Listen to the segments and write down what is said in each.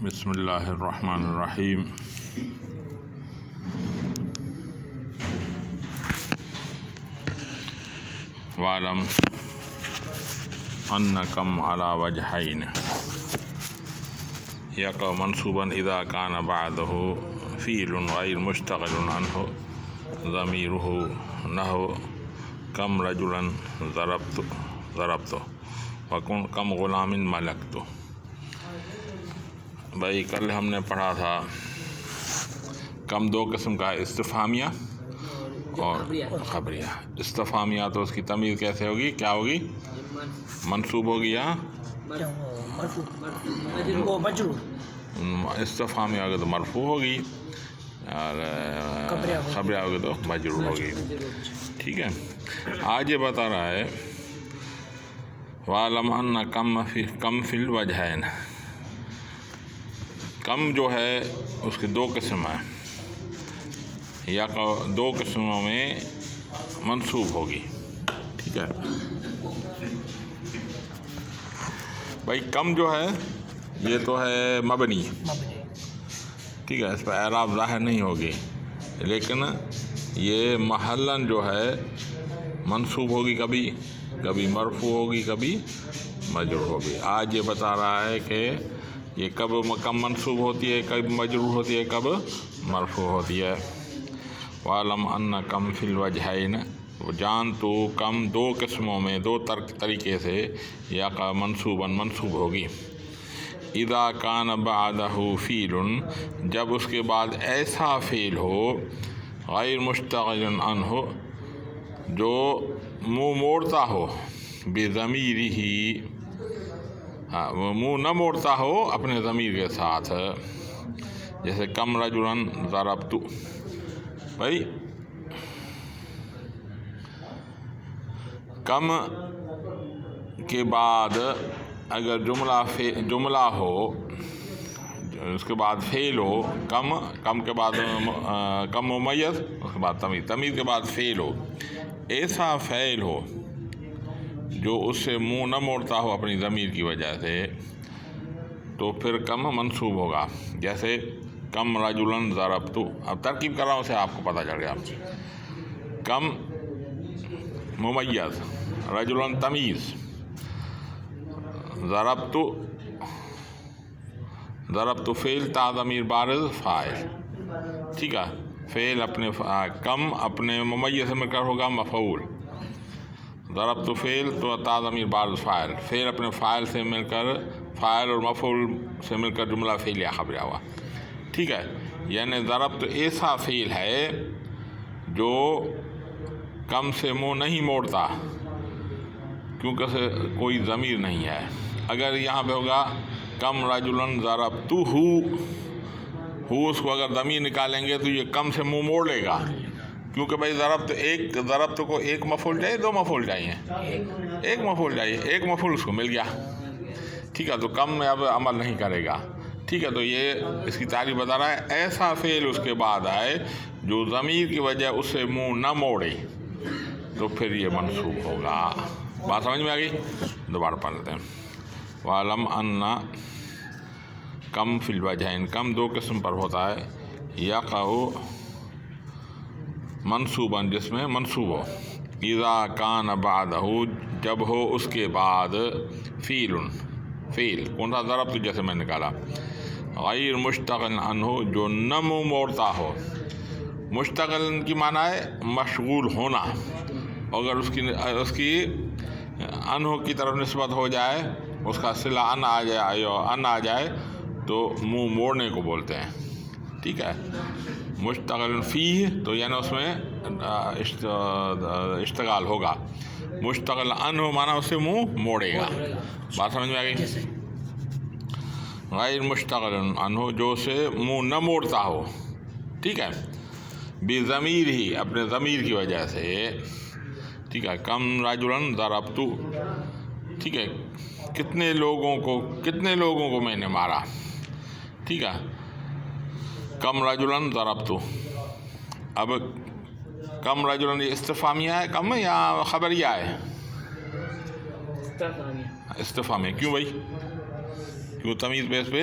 بسم اللہ الرحمن الرحیم۔ وَاعْلَمْ أَنَّ كَمْ عَلَى وَجْهَيْنِ يَقَعُ مَنْصُوبًا إِذَا كَانَ بَعْدَهُ فِعْلٌ غَيْرُ مُشْتَغَلٌ عَنْهُ ضَمِيرُهُ نَحْوُ كَمْ رَجُلًا ضَرَبْتُ وَكَمْ غُلَامٍ مَلَكْتُ۔ بھائی کل ہم نے پڑھا تھا کم دو قسم کا ہے، استفہامیہ اور خبریہ۔ استفہامیہ تو اس کی تمیز کیسے ہوگی، کیا ہوگی؟ منصوب ہوگی یا استفہامیہ ہوگی تو مرفوع ہوگی، اور خبریہ ہوگی تو مجرور ہوگی۔ ٹھیک ہے، آج یہ بتا رہا ہے وَاعْلَمْ أَنَّ کم فی الوجہین، کم جو ہے اس کے دو قسم ہیں، یا دو قسموں میں منصوب ہوگی۔ ٹھیک ہے بھائی، کم جو ہے یہ تو ہے مبنی، ٹھیک ہے، اس پہ اعراب ظاہر نہیں ہوگی، لیکن یہ محلاً جو ہے منصوب ہوگی، کبھی مرفوع ہوگی، کبھی مجرور ہوگی۔ آج یہ بتا رہا ہے کہ یہ کب کم منصوب ہوتی ہے، کب مجرور ہوتی ہے، کب مرفوع ہوتی ہے۔ وَاعْلَمْ أَنَّ کم فی الوجہین، جان تو کم دو قسموں میں، دو طریقے سے یا منصوب ہوگی۔ اذا کان بعدہ فعل، جب اس کے بعد ایسا فعل ہو، غیر مشتغل عنہ، جو منہ موڑتا ہو، بضمیرہ، منہ نہ موڑتا ہو اپنے ضمیر کے ساتھ، جیسے کم رجلا ضربت۔ بھائی کم کے بعد اگر جملہ ہو، اس کے بعد فعل ہو، کم کے بعد کم ممیز، اس کے بعد تمیز کے بعد فعل ہو، ایسا فعل ہو جو اس سے منہ نہ موڑتا ہو اپنی ضمیر کی وجہ سے، تو پھر کم منصوب ہوگا۔ جیسے کم رجلا ضربت، اب ترکیب کر رہا ہوں، اسے آپ کو پتہ چل گیا۔ کم ممیز، رجلا تمیز، ضربت فعل، تا ضمیر بارز فاعل۔ ٹھیک ہے، فعل کم اپنے ممیز سے مل کر ہوگا مفعول، ضربت فعل تو تا ضمیر بارز فاعل، فعل اپنے فاعل سے مل کر، فاعل اور مفعول سے مل کر جملہ فعلیہ خبریہ ہوا۔ ٹھیک ہے، یعنی ضربت ایسا فعل ہے جو کم سے منہ نہیں موڑتا، کیونکہ کوئی ضمیر نہیں ہے۔ اگر یہاں پہ ہوگا کم رجلا ضربتہ، اس کو اگر ضمیر نکالیں گے تو یہ کم سے منہ موڑ لے گا، کیونکہ بھائی ضربت کو ایک مفعول چاہیے، دو مفعول چاہیے، ایک مفعول چاہیے، ایک مفعول اس کو مل گیا۔ ٹھیک ہے، تو کم میں اب عمل نہیں کرے گا۔ ٹھیک ہے، تو یہ اس کی تعریف بتا رہا ہے، ایسا فعل اس کے بعد آئے جو ضمیر کی وجہ اس سے منہ نہ موڑے، تو پھر یہ منصوب ہوگا۔ بات سمجھ میں آ گئی؟ دوبارہ پڑھ لیتے ہیں۔ وَاعْلَمْ أَنَّ کم فی الوجہین، کم دو قسم پر ہوتا ہے، یقع منصوباً، جس میں منصوب ہو، اذا کان بعدہ، جب ہو اس کے بعد فعل کون سا؟ ضربت، جیسے میں نے نکالا، غیر مشتغل عنہ، جو نہ منہ موڑتا ہو۔ مشتغل کی معنی ہے مشغول ہونا، اگر اس کی عنہ کی طرف نسبت ہو جائے، اس کا صلہ ان آ جائے تو منہ موڑنے کو بولتے ہیں۔ ٹھیک ہے، مشتغل فیہ تو یعنی اس میں اشتغال ہوگا، مشتغل عنہ معنی اس سے منہ موڑے گا۔ بات سمجھ میں آ گئی؟ غیر مشتغل عنہ، جو سے منہ نہ موڑتا ہو، ٹھیک ہے، بضمیر ہی، اپنے ضمیر کی وجہ سے۔ ٹھیک ہے، کم رجلا ضربت، ٹھیک ہے، کتنے لوگوں کو میں نے مارا۔ ٹھیک ہے، کم رجلا ضربت، اب کم رجلا یہ استفہامیہ ہے کم یا خبریہ ہے؟ استفہامیہ۔ کیوں بھائی؟ کیوں تمیز بیس پہ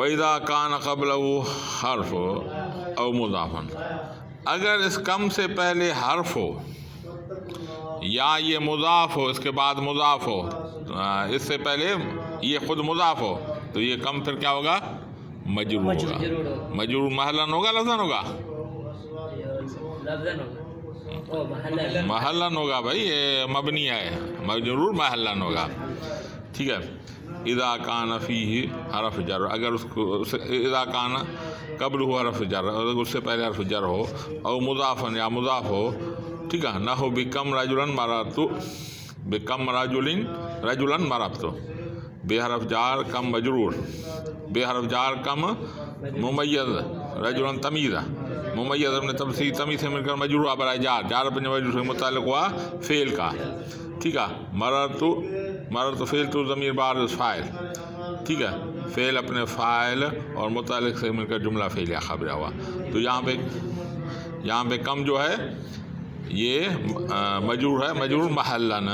وَإِذَا كَانَ قَبْلَهُ حرف او مضافن، اگر اس کم سے پہلے حرف ہو یا یہ مضاف ہو، اس کے بعد مضاف ہو، اس سے پہلے یہ خود مضاف ہو، تو یہ کم پھر کیا ہوگا؟ مجرور ہوگا. مجرور محلن ہوگا لفظن ہوگا؟ محلن ہوگا بھائی، یہ مبنی ہے، مجرور محلن ہوگا. ٹھیک ہے. اذا کان فیہ حرف جر، اگر اس کو اذا کان قبل ہو حرف جر، اگر اس سے پہلے حرف جر ہو، او مضافن یا مضاف ہو، ٹھیک ہے. نہ ہو بکم رجلن مررت، بکم رجلن مررت، بے حرف جار کم مجرور، بے حرف جار کم ممیز، رجلن تمیز، ممیز اپنے تمیز سے مل کر مجرور ہوا برائے جار، جار اپنے مجرور سے متعلق ہوا فعل کا. ٹھیک ہے. مررت فعل تو ضمیر بارز فاعل، ٹھیک ہے. فعل اپنے فاعل اور متعلق سے مل کر جملہ فعلیہ خبرہ ہوا. تو یہاں پہ کم جو ہے یہ مجرور ہے، مجرور محلن.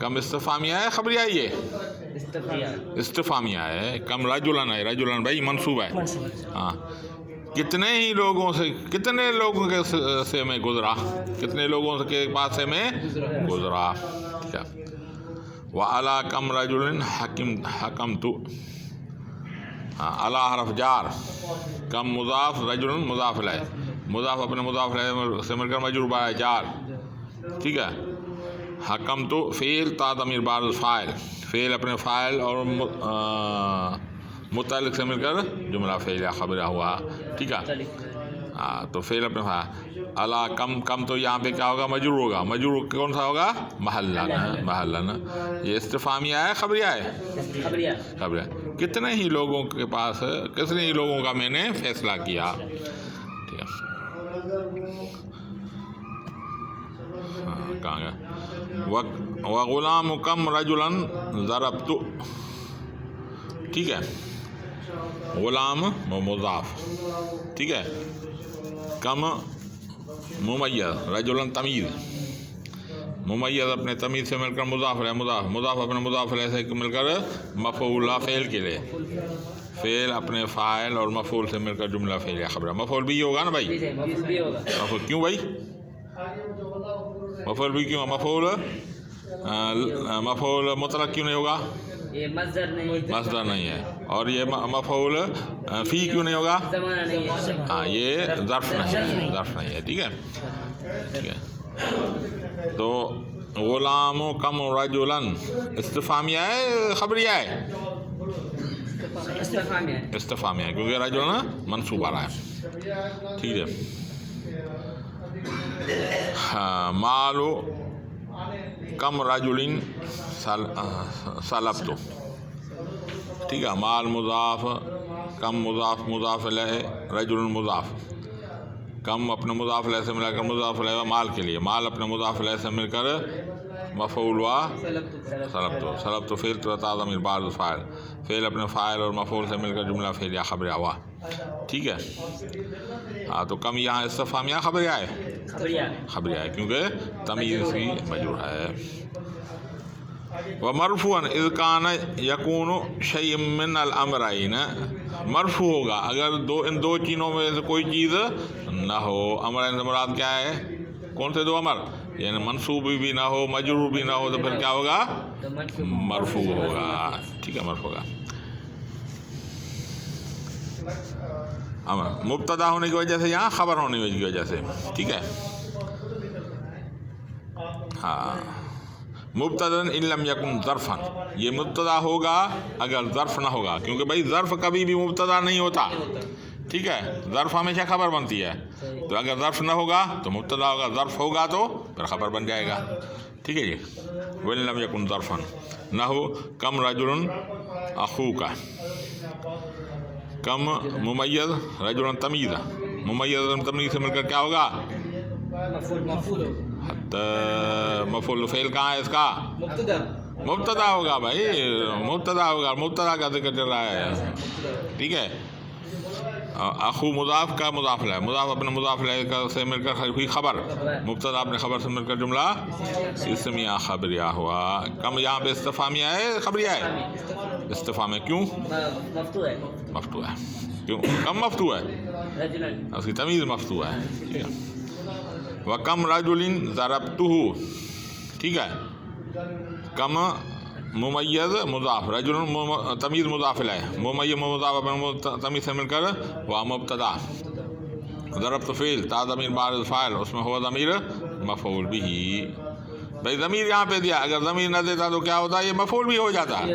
کم استفہامیہ ہے خبریہ ہے، یہ استفہامیہ ہے. کم رجلن ہے، رجلن بھائی منصوب ہے. ہاں. کتنے لوگوں کے سے میں گزرا، کتنے لوگوں کے پاس سے میں گزرا. ٹھیک ہے. وَعَلَىٰ كَمْ رَجُلٍ حَكَمْتُ، عَلَىٰ حرف جار، کم مضاف، رجل مضاف الیہ، مضاف اپنے مضاف الیہ سے مل کر مجرور برائے جار. ٹھیک ہے. حکمت فعل تا ضمیر بارز فاعل، فعل اپنے فاعل اور متعلق سے مل کر جملہ فعلیہ خبرہ ہوا. ٹھیک ہے. تو فعل اپنے فاعل. علا کم تو یہاں پہ کیا ہوگا؟ مجرور ہوگا. مجرور کون سا ہوگا؟ محلن. یہ استفہامیہ ہے خبریہ ہے؟ خبریہ. کتنے ہی لوگوں کے پاس، کتنے ہی لوگوں کا میں نے فیصلہ کیا. ٹھیک ہے. کہاں گیا؟ وغلام کم رجلن ضربت. ٹھیک ہے. غلام مضاف، ٹھیک ہے. کم ممیز، رجلن تمیز، ممیز اپنے تمیز سے مل کر مضاف ہے، مضاف اپنے مضاف علیہ سے مل کر مفعول فعل کے لیے، فعل اپنے فاعل اور مفعول سے مل کر جملہ فعلیہ خبر. مفعول بھی ہوگا نا بھائی؟ مفعول کیوں بھائی؟ مفعول بھی کیوں؟ مفعول مطلق کیوں نہیں ہوگا؟ یہ مصدر نہیں ہے. اور یہ مفعول فی کیوں نہیں ہوگا؟ ہاں، یہ ظرف نہیں ہے. ٹھیک ہے. تو غلام کم رجلن استفہامیہ ہے خبریہ ہے؟ استفہامیہ ہے، کیونکہ رجلن منصوب آ رہا ہے. ٹھیک ہے. مالو کم رجلن سلبت. ٹھیک ہے. مال مضاف، کم مضاف علیہ، رجل مضاف. کم اپنے مضاف علیہ سے ملا کر مضاف علیہ مال کے لیے، مال اپنے مضاف علیہ سے مل کر مفعول ہوا سلبت. فعل تو ضمیر بارز فاعل، فعل اپنے فاعل اور مفعول سے مل کر جملہ فعلیہ خبریہ ہوا. ٹھیک ہے. ہاں، تو کم یہاں استفہامیہ خبریہ ہے؟ خبریہ ہے، کیونکہ تمیز بھی مجرور ہے. ومرفوعا اذ کان یکون شیء من الامرین، مرفوع ہوگا اگر ان دو چیزوں میں سے کوئی چیز نہ ہو. امرین سے مراد کیا ہے؟ کون سے دو امر؟ یعنی منصوب بھی نہ ہو، مجرور بھی نہ ہو، تو پھر کیا ہوگا؟ مرفوع ہوگا. ٹھیک ہے. مرفوع ہوگا مبتدا ہونے کی وجہ سے، یہاں خبر ہونے کی وجہ سے. ٹھیک ہے. ہاں. مبتدا ان لم یکن ظرفا، یہ مبتدا ہوگا اگر ظرف نہ ہوگا، کیونکہ بھائی ظرف کبھی بھی مبتدا نہیں ہوتا. ٹھیک ہے. ظرف ہمیشہ خبر بنتی ہے. تو اگر ظرف نہ ہوگا تو مبتدا ہوگا، ظرف ہوگا تو پھر خبر بن جائے گا. ٹھیک ہے جی. وَإِن لَمْ يَكُنْ ظَرْفًا، نہ ہو کم رجل اخوک، کم ممیز، رجل تمیز، ممیز تمیز سے مل کر کیا ہوگا؟ مفعول فعل کہاں ہے اس کا؟ مبتدا ہوگا بھائی، مبتدا ہوگا، مبتدا کا ذکر چل رہا ہے. ٹھیک ہے. اخو مضاف کا مضاف ہے، مضاف اپنے مضاف علیہ سے مل کر ہوئی خبر، مبتدا اپنے خبر سے مل کر جملہ اسمیہ خبریہ ہوا. کم یہاں پہ استفہامیہ ہے خبریہ ہے؟ استفہام ہے کیوں مفتوح ہے مفتوح ہے کیوں کم مفتوح ہے رجلن اس کی تمیز مفتوح ہے ٹھیک ہے وکم رجل ضربتہ ٹھیک ہے کم ممیز مضاف رجل تمیز مضاف ہے ممیز مضاف تمیز سے مل کر وہ مبتدا ضربت فعل تا ضمیر بعد فاعل اس میں ہوا ضمیر مفعول بھی بھائی ضمیر یہاں پہ دیا اگر ضمیر نہ دیتا تو کیا ہوتا ہے یہ مفعول بھی ہو جاتا ہے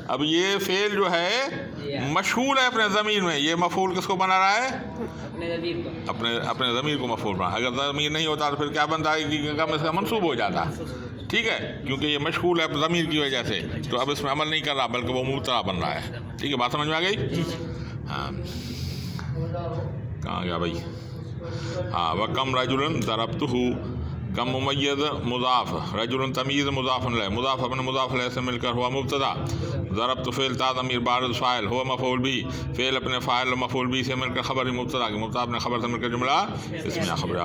اب یہ فعل جو ہے مشغول ہے اپنے ضمیر میں یہ مفعول کس کو بنا رہا ہے اپنے ضمیر کو اپنے ضمیر کو مفعول بنا اگر ضمیر نہیں ہوتا تو پھر کیا بنتا ہے کہ کم از کم منصوب ہو جاتا ٹھیک ہے کیونکہ یہ مشغول ہے ضمیر کی وجہ سے تو اب اس میں عمل نہیں کر رہا بلکہ وہ مبتدا بن رہا ہے ٹھیک ہے بات سمجھ میں آ گئی ہاں کہاں گیا بھائی ہاں وکم رجل ضربتہ کم ممیز مضاف رجل تمیز مضاف علیہ مضاف اپنے مضاف علیہ سے مل کر ہوا مبتدا ضربت فعل تا ضمیر بارد فاعل ہوا مفعول بھی فعل اپنے فاعل مفعول بھی سے مل کر خبر مبتدا کی مبتدا اپنے خبر سے مل کر جملہ اس میں خبر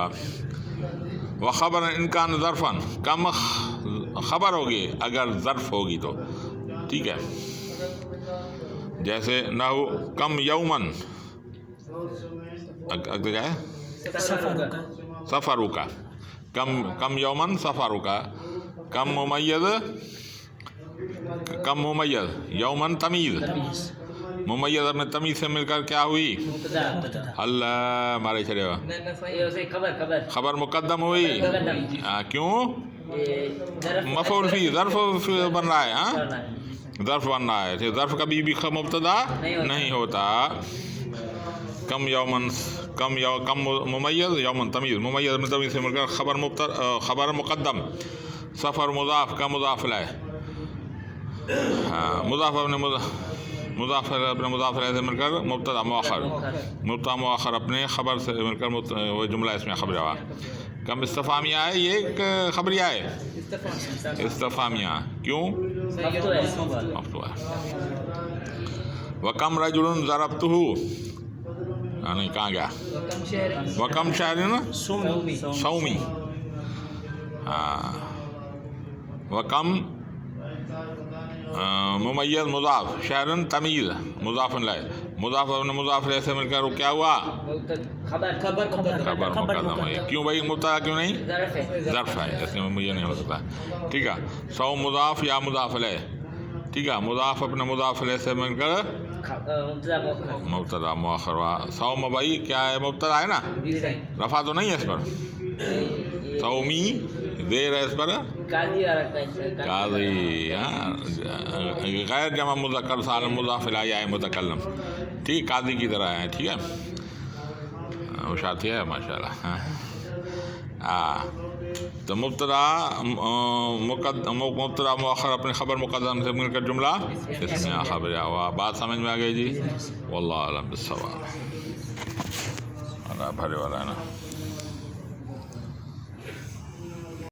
وخبر انکان ظرفن کم خبر ہوگی اگر ظرف ہوگی تو ٹھیک ہے جیسے نحو کم یومن اگلے کیا ہے سفروں کا کم یومن سفروں کا کم ممیز یومن تمیز ممیز اپنے تمیز سے مل کر کیا ہوئی اللہ مارے چلے گا خبر مقدم ہوئی کیوں مفعول فی ظرف بن رہا ہے ظرف بن رہا ہے ظرف کبھی بھی مبتدا نہیں ہوتا کم ممیز یومن تمیز ممیز میں تمیز سے مل کر خبر مقدم سفر مضاف کا مضاف علیہ مضاف اپنے مضاف علیہ سے مل کر مبتدا مؤخر اپنے خبر سے مل کر وہ جملہ اس میں خبر ہوا کم استفہامیہ ہے یہ ایک خبریہ ہے استفہامیہ کیوں مفتوح ہے وکم رجل ضربتہ نہیں کہاں گیا وکم شہر سومی وکم ممیز مضاف شہرن تمیز مضاف علیہ مضاف علیہ سے مل کر کیا ہوا خبر مقدم ہے کیوں بھائی مبتدا کیوں نہیں ظرف ہے اس میں مجھے نہیں ہو سکتا ٹھیک ہے سو مضاف یا مضاف علیہ ٹھیک ہے مضاف اپنے مضاف علیہ سے مل کر مبتدا مؤخر سوم بھائی کیا ہے مبتدا ہے نا رفع تو نہیں ہے اس پر سومی دیر ہے اس پر قاضی غیر جمع مذکر سالم مضاف الیہ ہے متکلم ٹھیک قاضی کی طرح ہے ٹھیک ہے ہوشیاری ہے ماشاء اللہ تو مبتدا مؤخر اپنے خبر مقدم سے مل کر جملہ اس میں خبر ہوا بات سمجھ میں آ گئی جی واللہ اعلم بالصواب بھرے والا ہے نا